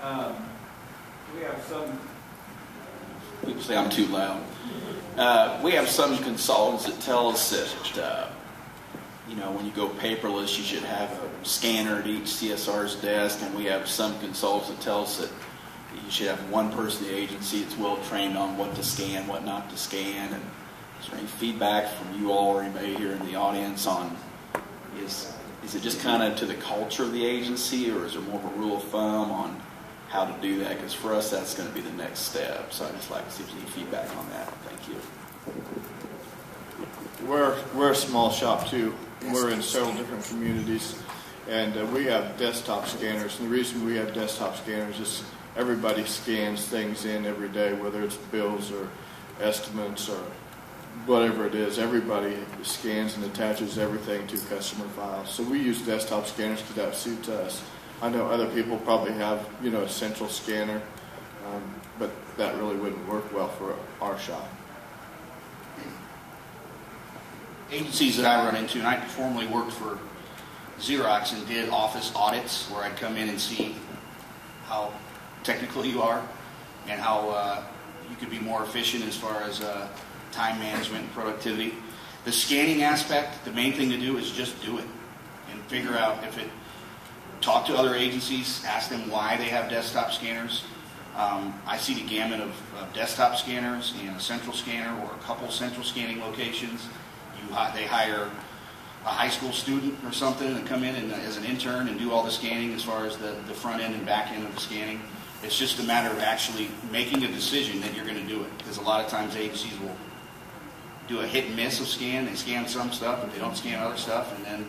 We have some. People say I'm too loud. We have some consultants that tell us that when you go paperless, you should have a scanner at each CSR's desk, and we have some consultants that tell us that you should have one person in the agency that's well trained on what to scan, what not to scan. And is there any feedback from you all or anybody here in the audience on is it just kind of to the culture of the agency, or is there more of a rule of thumb on how to do that? Because for us, that's going to be the next step. So I'd just like to see if there's any feedback on that. Thank you. We're a small shop too. We're in several different communities, and we have desktop scanners. And the reason we have desktop scanners is everybody scans things in every day, whether it's bills or estimates or whatever it is. Everybody scans and attaches everything to customer files. So we use desktop scanners because that suits us. I know other people probably have, a central scanner, but that really wouldn't work well for our shop. Agencies that I run into, and I formerly worked for Xerox and did office audits where I'd come in and see how technical you are and how you could be more efficient as far as time management and productivity. The scanning aspect, the main thing to do is just do it and figure out if it. Talk to other agencies, ask them why they have desktop scanners. I see the gamut of desktop scanners and a central scanner or a couple central scanning locations. They hire a high school student or something to come in and, as an intern and do all the scanning as far as the front end and back end of the scanning. It's just a matter of actually making a decision that you're going to do it. Because a lot of times agencies will do a hit and miss of scan. They scan some stuff, but they don't scan other stuff, and then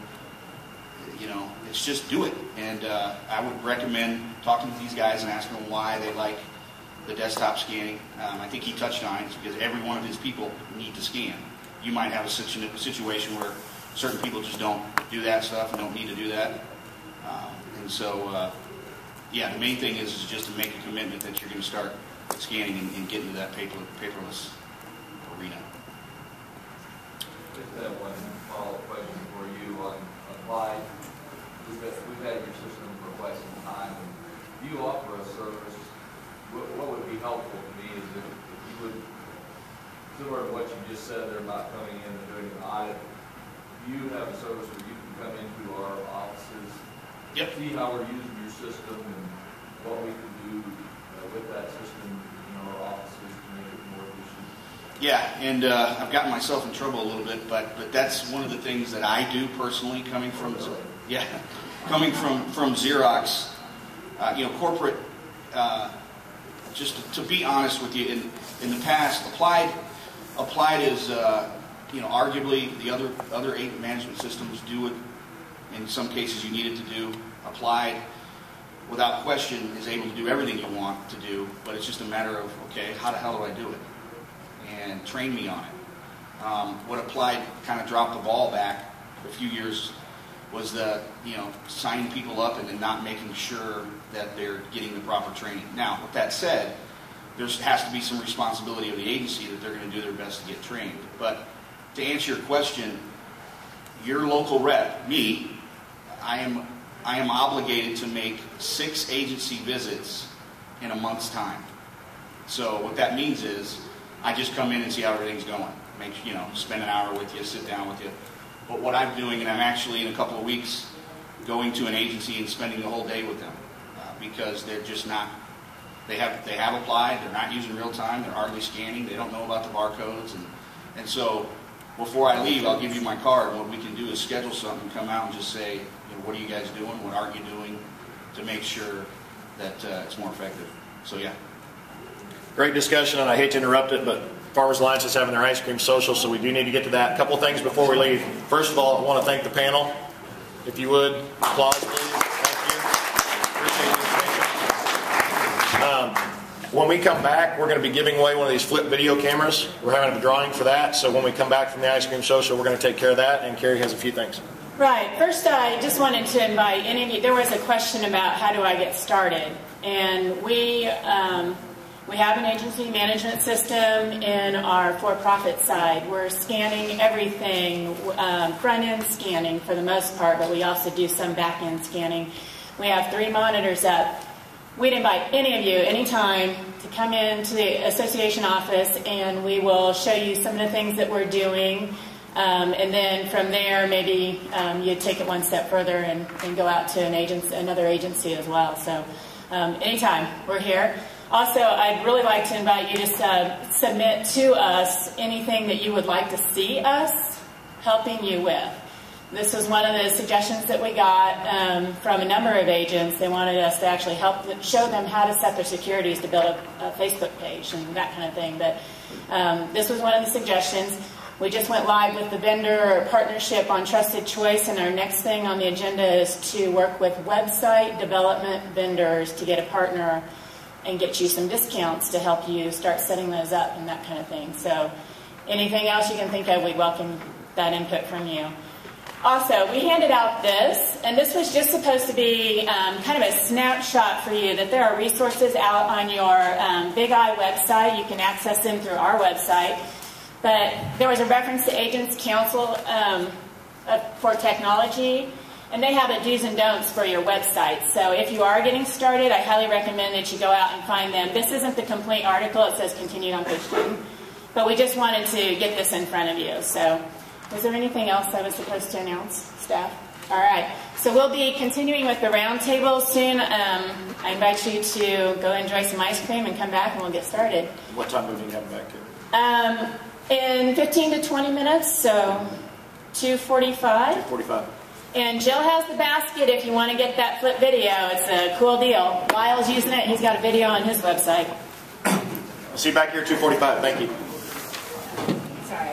it's just do it. And I would recommend talking to these guys and asking them why they like the desktop scanning. I think he touched on it because every one of his people need to scan. You might have a situation where certain people just don't do that stuff and don't need to do that. The main thing is just to make a commitment that you're going to start scanning and get into that paperless arena. Just have one follow-up question for you on Applied. We've had your system for quite some time. If you offer a service, what would be helpful to me is if you would, similar to what you just said there about coming in and doing an audit, you have a service where you can come into our offices, see how we're using your system and what we can do with that system in our offices to make it more efficient. Yeah, and I've gotten myself in trouble a little bit, but that's one of the things that I do personally, coming from Xerox, corporate. Just to be honest with you, in the past, Applied is arguably the other 8 management systems do it. In some cases, you need it to do. Applied, without question, is able to do everything you want to do, but it's just a matter of, okay, how the hell do I do it? And train me on it. What Applied kind of dropped the ball back a few years was the signing people up and then not making sure that they're getting the proper training. Now, with that said, there has to be some responsibility of the agency that they're going to do their best to get trained. But to answer your question, your local rep, me, I am obligated to make 6 agency visits in a month's time. So what that means is I just come in and see how everything's going. Spend an hour with you, sit down with you. But what I'm doing, and I'm actually in a couple of weeks going to an agency and spending the whole day with them because they're just not. They have applied. They're not using real time. They're hardly scanning. They don't know about the barcodes, and so before I leave, I'll give you my card. And what we can do is schedule something, come out, and just say, what are you guys doing? What aren't you doing to make sure that it's more effective? So yeah. Great discussion, and I hate to interrupt it, but Farmers Alliance is having their ice cream social, so we do need to get to that. A couple things before we leave. First of all, I want to thank the panel. If you would, applause, please. Thank you. Appreciate it. When we come back, we're going to be giving away one of these flip video cameras. We're having a drawing for that, so when we come back from the ice cream social, we're going to take care of that, and Carrie has a few things. Right. First, I just wanted to invite any of you. There was a question about how do I get started, and we have an agency management system in our for-profit side. We're scanning everything, front-end scanning for the most part, but we also do some back-end scanning. We have 3 monitors up we'd invite any of you anytime to come into the association office, and we will show you some of the things that we're doing. And then from there, maybe you'd take it one step further and go out to another agency as well. So anytime, we're here. Also, I'd really like to invite you to submit to us anything that you would like to see us helping you with. This was one of the suggestions that we got from a number of agents. They wanted us to actually show them how to set their securities to build a Facebook page and that kind of thing. But this was one of the suggestions. We just went live with the vendor partnership on Trusted Choice, and our next thing on the agenda is to work with website development vendors to get a partner and get you some discounts to help you start setting those up and that kind of thing. So anything else you can think of, we welcome that input from you. Also, we handed out this, and this was just supposed to be kind of a snapshot for you that there are resources out on your Big I website. You can access them through our website. But there was a reference to Agents Council for Technology, and they have a do's and don'ts for your website. So if you are getting started, I highly recommend that you go out and find them. This isn't the complete article. It says continued on page 2. But we just wanted to get this in front of you. So was there anything else I was supposed to announce, staff? All right. So we'll be continuing with the roundtable soon. I invite you to go enjoy some ice cream and come back, and we'll get started. What time will you come back to? In 15 to 20 minutes, so 2:45. 2:45. And Jill has the basket if you want to get that flip video. It's a cool deal. Lyle's using it. He's got a video on his website. I'll see you back here at 2:45. Thank you. Sorry.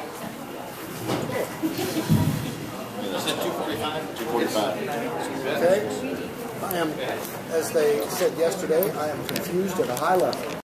Is it 2:45? 2:45. Okay. I am, as they said yesterday, I am confused at a high level.